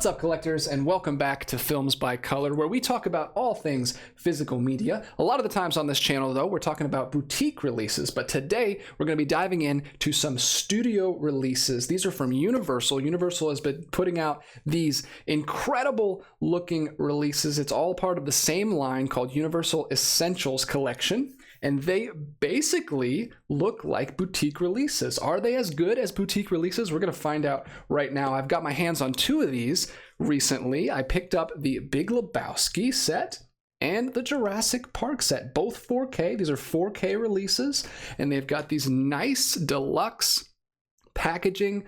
What's up, collectors, and welcome back to Films by Color, where we talk about all things physical media. A lot of the times on this channel, though, we're talking about boutique releases, but today we're going to be diving into some studio releases. These are from Universal. Universal has been putting out these incredible looking releases. It's all part of the same line called Universal Essentials Collection. And they basically look like boutique releases. Are they as good as boutique releases? We're going to find out right now. I've got my hands on two of these recently. I picked up the Big Lebowski set and the Jurassic Park set, both 4K. These are 4K releases, and they've got these nice deluxe packaging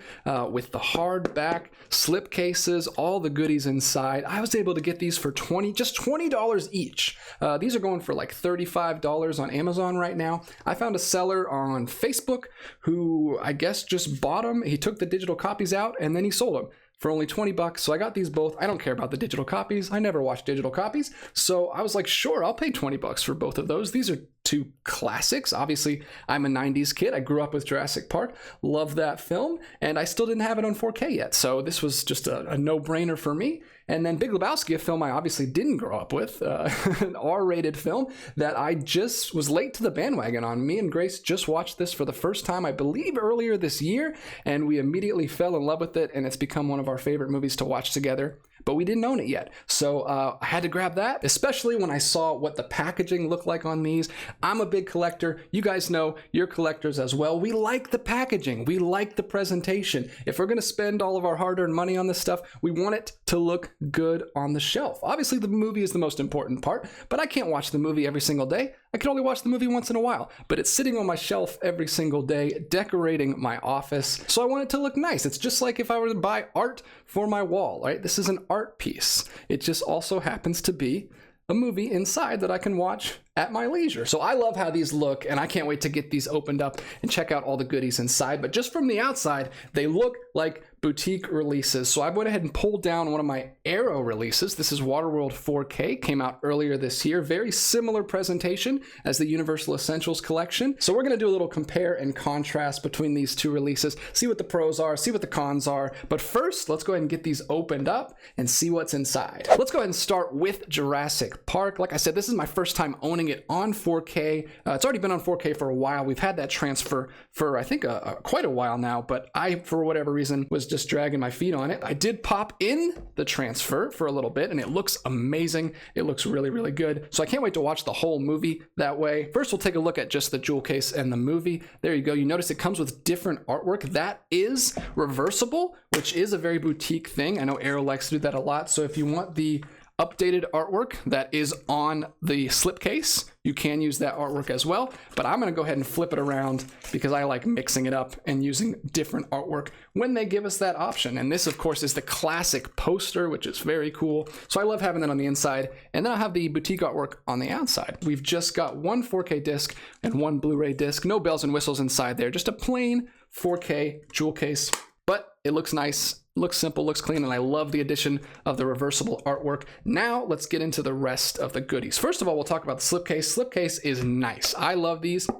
with the hardback slip cases, all the goodies inside. I was able to get these for just $20 each. These are going for like $35 on Amazon right now. I found a seller on Facebook who I guess just bought them. He took the digital copies out and then he sold them for only 20 bucks. So I got these both. I don't care about the digital copies. I never watch digital copies. So I was like, sure, I'll pay 20 bucks for both of those. These are two classics. Obviously, I'm a 90s kid. I grew up with Jurassic Park. Love that film. And I still didn't have it on 4K yet. So this was just a no-brainer for me. And then Big Lebowski, a film I obviously didn't grow up with, an R-rated film that I just was late to the bandwagon on. Me and Grace just watched this for the first time, I believe, earlier this year, and we immediately fell in love with it, and it's become one of our favorite movies to watch together. But we didn't own it yet, so I had to grab that, especially when I saw what the packaging looked like on these. I'm a big collector. You guys know you're collectors as well. We like the packaging. We like the presentation. If we're going to spend all of our hard-earned money on this stuff, we want it to look good on the shelf. Obviously, the movie is the most important part, but I can't watch the movie every single day. I can only watch the movie once in a while, but it's sitting on my shelf every single day, decorating my office. So I want it to look nice. It's just like if I were to buy art for my wall, right? This is an art piece. It just also happens to be a movie inside that I can watch at my leisure. So I love how these look, and I can't wait to get these opened up and check out all the goodies inside. But just from the outside, they look like boutique releases. So I went ahead and pulled down one of my Arrow releases. This is Waterworld 4K, came out earlier this year. Very similar presentation as the Universal Essentials collection. So we're gonna do a little compare and contrast between these two releases, see what the pros are, see what the cons are. But first, let's go ahead and get these opened up and see what's inside. Let's go ahead and start with Jurassic Park. Like I said, this is my first time owning it on 4K. It's already been on 4K for a while. We've had that transfer for I think quite a while now, but I, for whatever reason, was just dragging my feet on it. I did pop in the transfer for a little bit, and it looks amazing. It looks really, really good. So I can't wait to watch the whole movie that way. First, we'll take a look at just the jewel case and the movie. There you go. You notice it comes with different artwork. That is reversible, which is a very boutique thing. I know Arrow likes to do that a lot. So if you want the updated artwork that is on the slipcase, you can use that artwork as well, but I'm going to go ahead and flip it around because I like mixing it up and using different artwork when they give us that option. And this, of course, is the classic poster, which is very cool. So I love having that on the inside, and then I'll have the boutique artwork on the outside. We've just got one 4K disc and one Blu-ray disc. No bells and whistles inside there, just a plain 4K jewel case, but it looks nice. Looks simple, looks clean, and I love the addition of the reversible artwork. Now let's get into the rest of the goodies. First of all, we'll talk about the slipcase. Slipcase is nice. I love these.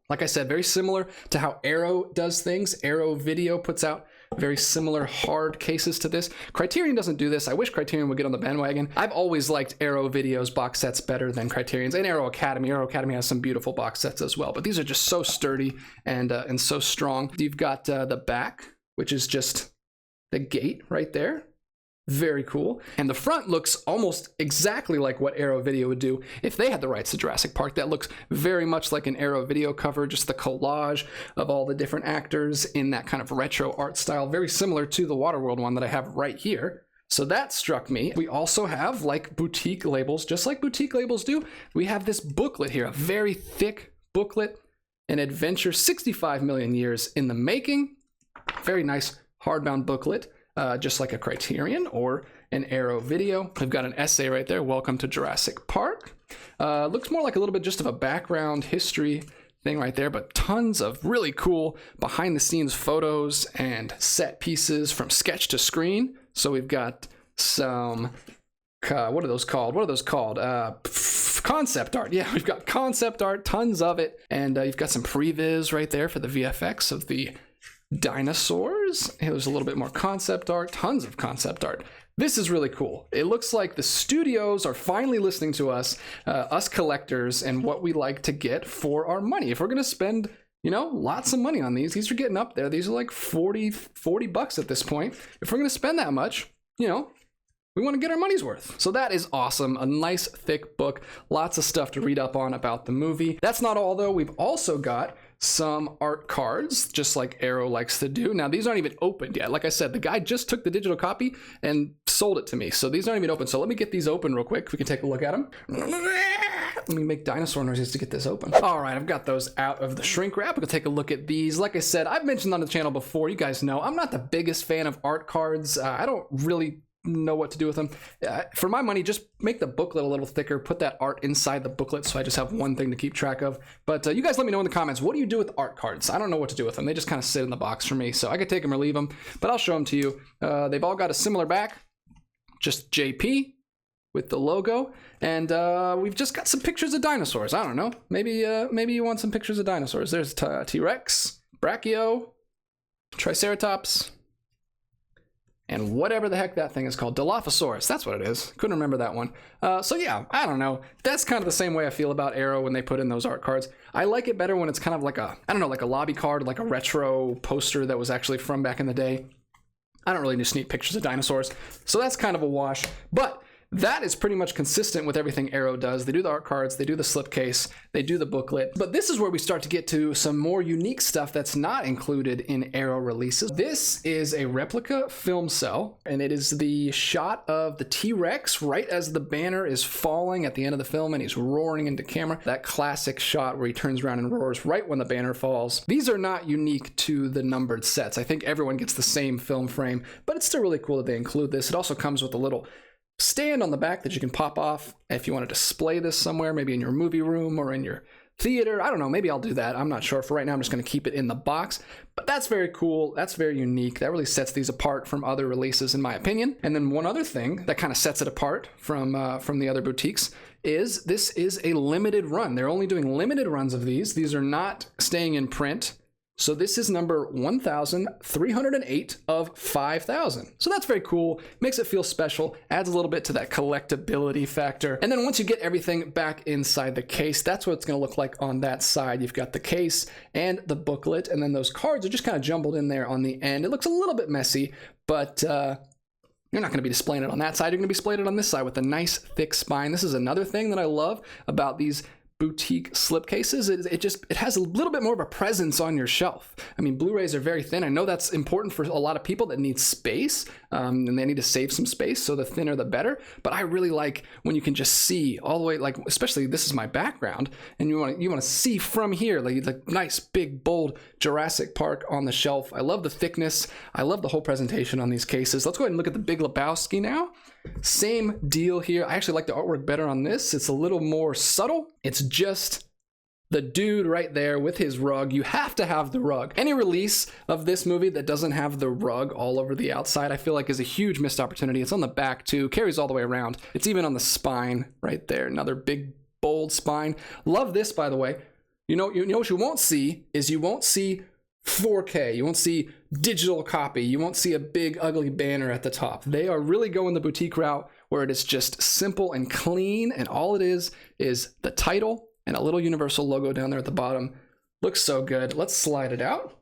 Like I said, very similar to how Arrow does things. Arrow Video puts out very similar hard cases to this. Criterion doesn't do this. I wish Criterion would get on the bandwagon. I've always liked Arrow Video's box sets better than Criterion's, and Arrow Academy. Arrow Academy has some beautiful box sets as well, but these are just so sturdy and so strong. You've got the back, which is just the gate right there. Very cool. And the front looks almost exactly like what Arrow Video would do if they had the rights to Jurassic Park. That looks very much like an Arrow Video cover, just the collage of all the different actors in that kind of retro art style, very similar to the Waterworld one that I have right here. So that struck me. We also have like boutique labels, just like boutique labels do. We have this booklet here, a very thick booklet, an adventure 65 million years in the making. Very nice hardbound booklet, just like a Criterion or an Arrow Video. We've got an essay right there, Welcome to Jurassic Park. Looks more like a little bit just of a background history thing right there, but tons of really cool behind the scenes photos and set pieces from sketch to screen. So we've got some, what are those called? Concept art. Yeah, we've got concept art, tons of it. And you've got some previs right there for the VFX of the dinosaurs. Hey, there's a little bit more concept art, tons of concept art. This is really cool. It looks like the studios are finally listening to us, us collectors, and what we like to get for our money. If we're going to spend, you know, lots of money on these are getting up there. These are like 40 bucks at this point. If we're going to spend that much, you know, we want to get our money's worth. So that is awesome. A nice thick book. Lots of stuff to read up on about the movie. That's not all though. We've also got some art cards, just like Arrow likes to do. Now, these aren't even opened yet. Like I said, the guy just took the digital copy and sold it to me. So these aren't even open. So let me get these open real quick. We can take a look at them. Let me make dinosaur noises to get this open. All right, I've got those out of the shrink wrap. We can take a look at these. Like I said, I've mentioned on the channel before, you guys know, I'm not the biggest fan of art cards. I don't really know what to do with them. For my money, just make the booklet a little thicker, put that art inside the booklet so I just have one thing to keep track of. But you guys let me know in the comments, what do you do with art cards? I don't know what to do with them. They just kind of sit in the box for me, so I could take them or leave them, but I'll show them to you. They've all got a similar back, just JP with the logo, and we've just got some pictures of dinosaurs. I don't know, maybe you want some pictures of dinosaurs. There's T-Rex, Brachio, Triceratops, and whatever the heck that thing is called, Dilophosaurus, that's what it is. Couldn't remember that one. So yeah, I don't know. That's kind of the same way I feel about Arrow when they put in those art cards. I like it better when it's kind of like a, I don't know, like a lobby card, like a retro poster that was actually from back in the day. I don't really just need pictures of dinosaurs, so that's kind of a wash. But that is pretty much consistent with everything Arrow does. They do the art cards, they do the slipcase, they do the booklet. But this is where we start to get to some more unique stuff that's not included in Arrow releases. This is a replica film cell, and it is the shot of the T-Rex right as the banner is falling at the end of the film and he's roaring into camera. That classic shot where he turns around and roars right when the banner falls. These are not unique to the numbered sets. I think everyone gets the same film frame, but it's still really cool that they include this. It also comes with a little stand on the back that you can pop off if you want to display this somewhere, maybe in your movie room or in your theater. I don't know, maybe I'll do that. I'm not sure. For right now, I'm just going to keep it in the box. But that's very cool. That's very unique. That really sets these apart from other releases, in my opinion. And then one other thing that kind of sets it apart from the other boutiques is this is a limited run. They're only doing limited runs of these. These are not staying in print. So this is number 1,308 of 5,000. So that's very cool, makes it feel special, adds a little bit to that collectability factor. And then once you get everything back inside the case, that's what it's gonna look like on that side. You've got the case and the booklet, and then those cards are just kind of jumbled in there on the end. It looks a little bit messy, but you're not gonna be displaying it on that side. You're gonna be displaying it on this side with a nice thick spine. This is another thing that I love about these boutique slipcases. It has a little bit more of a presence on your shelf. I mean, Blu-rays are very thin. I know that's important for a lot of people that need space, and they need to save some space, so the thinner the better. But I really like when you can just see all the way, like, especially this is my background, and you want to see from here, like nice big bold Jurassic Park on the shelf. I love the thickness. I love the whole presentation on these cases. Let's go ahead and look at the Big Lebowski now. Same deal here. I actually like the artwork better on this. It's a little more subtle. It's just the dude right there with his rug. You have to have the rug. Any release of this movie that doesn't have the rug all over the outside, I feel like is a huge missed opportunity. It's on the back too, carries all the way around. It's even on the spine right there. Another big, bold spine. Love this, by the way. You know what you won't see is you won't see 4K. You won't see digital copy. You won't see a big ugly banner at the top. They are really going the boutique route where it is just simple and clean, and all it is the title and a little Universal logo down there at the bottom. Looks so good. Let's slide it out.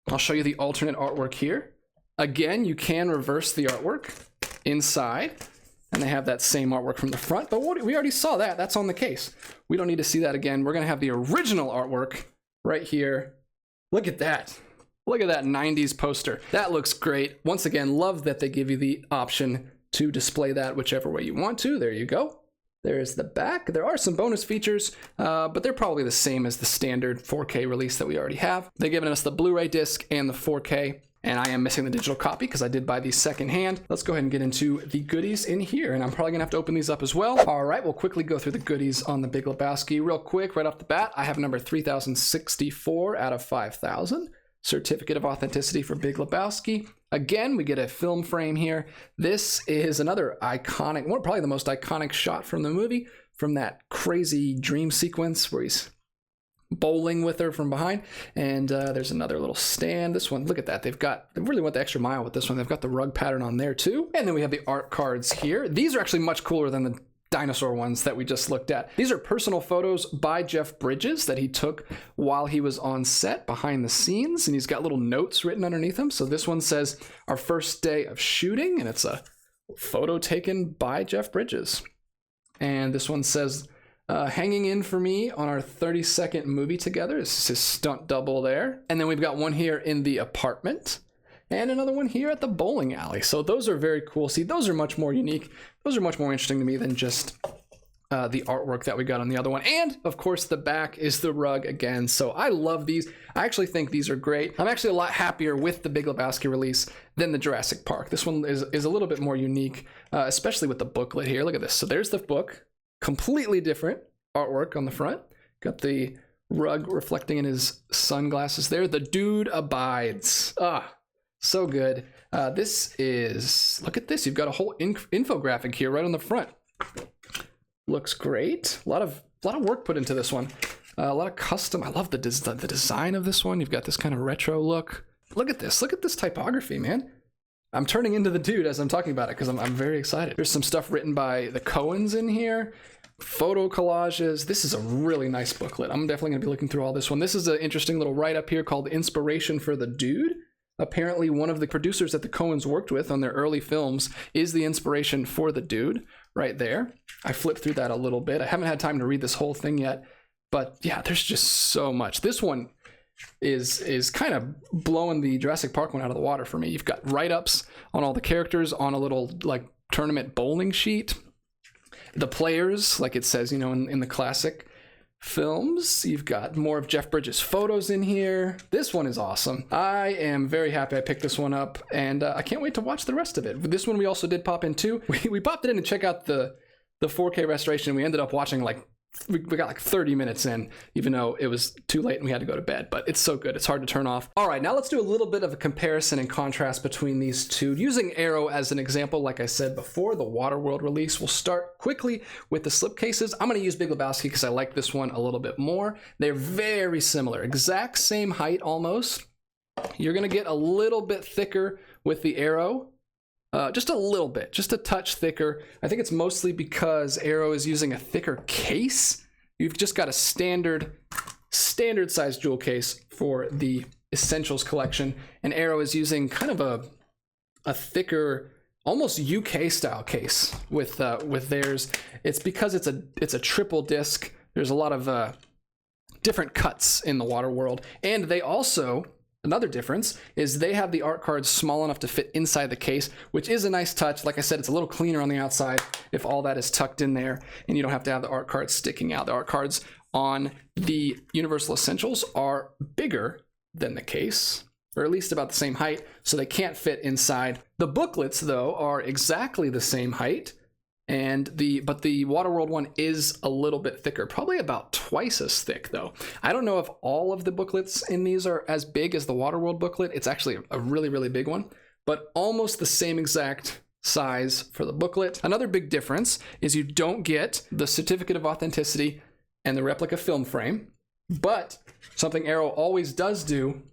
I'll show you the alternate artwork here. Again, you can reverse the artwork inside, and they have that same artwork from the front, but we already saw that. That's on the case. We don't need to see that again. We're gonna have the original artwork right here. Look at that. Look at that 90s poster. That looks great. Once again, love that they give you the option to display that whichever way you want to. There you go. There's the back. There are some bonus features, but they're probably the same as the standard 4K release that we already have. They've given us the Blu-ray disc and the 4K, and I am missing the digital copy because I did buy these secondhand. Let's go ahead and get into the goodies in here, and I'm probably gonna have to open these up as well. All right, we'll quickly go through the goodies on the Big Lebowski real quick. Right off the bat, I have number 3,064 out of 5,000. Certificate of authenticity for Big Lebowski. Again, we get a film frame here. This is another iconic, probably the most iconic shot from the movie, from that crazy dream sequence where he's bowling with her from behind. And there's another little stand. This one, look at that. They really went the extra mile with this one. They've got the rug pattern on there too. And then we have the art cards here. These are actually much cooler than the dinosaur ones that we just looked at. These are personal photos by Jeff Bridges that he took while he was on set behind the scenes, and he's got little notes written underneath them. So this one says our first day of shooting, and it's a photo taken by Jeff Bridges. And this one says hanging in for me on our 30-second movie together. This is his stunt double there. And then we've got one here in the apartment and another one here at the bowling alley. So those are very cool. See, those are much more unique. Those are much more interesting to me than just the artwork that we got on the other one. And of course the back is the rug again. So I love these. I actually think these are great. I'm actually a lot happier with the Big Lebowski release than the Jurassic Park. This one is a little bit more unique, especially with the booklet here. Look at this. So there's the book, completely different artwork on the front. Got the rug reflecting in his sunglasses there. The dude abides. So good. This is, look at this. You've got a whole infographic here right on the front. Looks great. A lot of work put into this one. A lot of custom. I love the design of this one. You've got this kind of retro look. Look at this. Look at this typography, man. I'm turning into the dude as I'm talking about it because I'm very excited. There's some stuff written by the Coens in here. Photo collages. This is a really nice booklet. I'm definitely going to be looking through all this one. This is an interesting little write-up here called Inspiration for the Dude. Apparently one of the producers that the Coens worked with on their early films is the inspiration for the dude right there. I flipped through that a little bit. I haven't had time to read this whole thing yet, but yeah, there's just so much. This one is kind of blowing the Jurassic Park one out of the water for me. You've got write-ups on all the characters on a little like tournament bowling sheet. The players, like it says, you know, in the classic films. You've got more of Jeff Bridges' photos in here. This one is awesome. I am very happy I picked this one up, and I can't wait to watch the rest of it. This one we also did pop in too. We popped it in to check out the 4K restoration, and we ended up watching like, we got like 30 minutes in, even though it was too late and we had to go to bed, but it's so good. It's hard to turn off. All right, now let's do a little bit of a comparison and contrast between these two. Using Arrow as an example, like I said before, the Waterworld release, we'll start quickly with the slipcases. I'm going to use Big Lebowski because I like this one a little bit more. They're very similar, exact same height almost. You're going to get a little bit thicker with the Arrow. Just a little bit, just a touch thicker. I think it's mostly because Arrow is using a thicker case. You've just got a standard size jewel case for the Essentials collection, and Arrow is using kind of a thicker, almost UK style case with theirs. It's because it's a triple disc. There's a lot of different cuts in the Waterworld, and they also. Another difference is they have the art cards small enough to fit inside the case, which is a nice touch. Like I said, it's a little cleaner on the outside if all that is tucked in there and you don't have to have the art cards sticking out. The art cards on the Universal Essentials are bigger than the case, or at least about the same height, so they can't fit inside. The booklets, though, are exactly the same height, but the Waterworld one is a little bit thicker, probably about twice as thick though. I don't know if all of the booklets in these are as big as the Waterworld booklet. It's actually a really, really big one, but almost the same exact size for the booklet. Another big difference is you don't get the certificate of authenticity and the replica film frame, but something Arrow always does do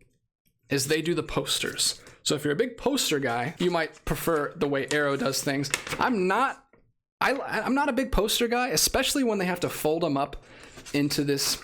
is they do the posters. So if you're a big poster guy, you might prefer the way Arrow does things. I'm not a big poster guy, especially when they have to fold them up into this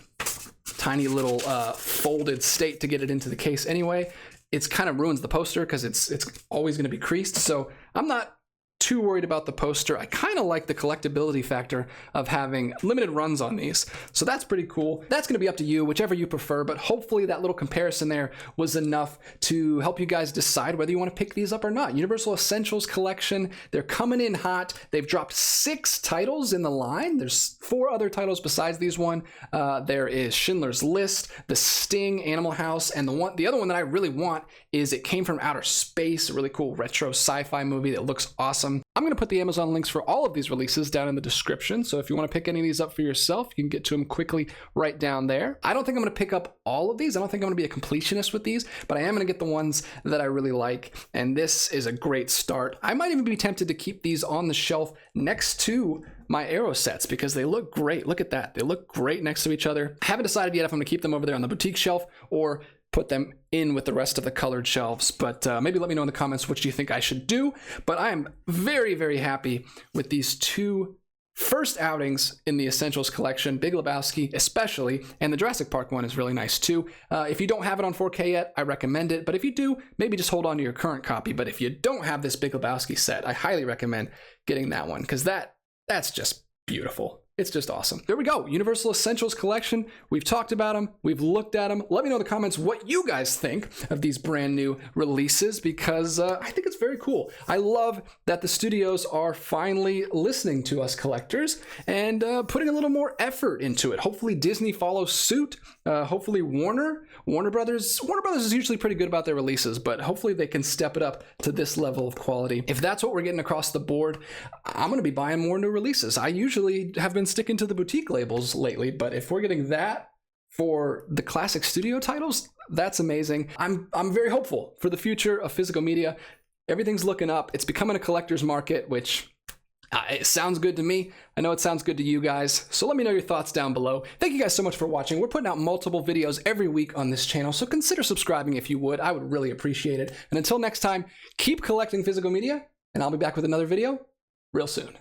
tiny little folded state to get it into the case anyway. It's kind of ruins the poster because it's always going to be creased. So I'm not too worried about the poster. I kind of like the collectability factor of having limited runs on these. So that's pretty cool. That's going to be up to you, whichever you prefer, but hopefully that little comparison there was enough to help you guys decide whether you want to pick these up or not. Universal Essentials collection, they're coming in hot. They've dropped 6 titles in the line. There's 4 other titles besides these one. There is Schindler's List, The Sting, Animal House, and the other one that I really want is It Came from Outer Space, a really cool retro sci-fi movie that looks awesome. I'm going to put the Amazon links for all of these releases down in the description, so if you want to pick any of these up for yourself, you can get to them quickly right down there. I don't think I'm going to pick up all of these. I don't think I'm going to be a completionist with these, but I am going to get the ones that I really like, and this is a great start. I might even be tempted to keep these on the shelf next to my Arrow sets because they look great. Look at that. They look great next to each other. I haven't decided yet if I'm going to keep them over there on the boutique shelf or put them in with the rest of the colored shelves, but maybe let me know in the comments which you think I should do. But I am very, very happy with these two first outings in the Essentials collection, Big Lebowski especially, and the Jurassic Park one is really nice too. If you don't have it on 4K yet, I recommend it, but if you do, maybe just hold on to your current copy. But if you don't have this Big Lebowski set, I highly recommend getting that one, because that's just beautiful. It's just awesome. There we go. Universal Essentials collection. We've talked about them. We've looked at them. Let me know in the comments what you guys think of these brand new releases, because I think it's very cool. I love that the studios are finally listening to us collectors and putting a little more effort into it. Hopefully Disney follows suit. Hopefully Warner Brothers is usually pretty good about their releases, but hopefully they can step it up to this level of quality. If that's what we're getting across the board, I'm going to be buying more new releases. I usually have been sticking to the boutique labels lately, but if we're getting that for the classic studio titles, that's amazing. I'm very hopeful for the future of physical media. Everything's looking up. It's becoming a collector's market, which it sounds good to me. I know it sounds good to you guys. So let me know your thoughts down below. Thank you guys so much for watching. We're putting out multiple videos every week on this channel, so consider subscribing if you would. I would really appreciate it. And until next time, keep collecting physical media, and I'll be back with another video real soon.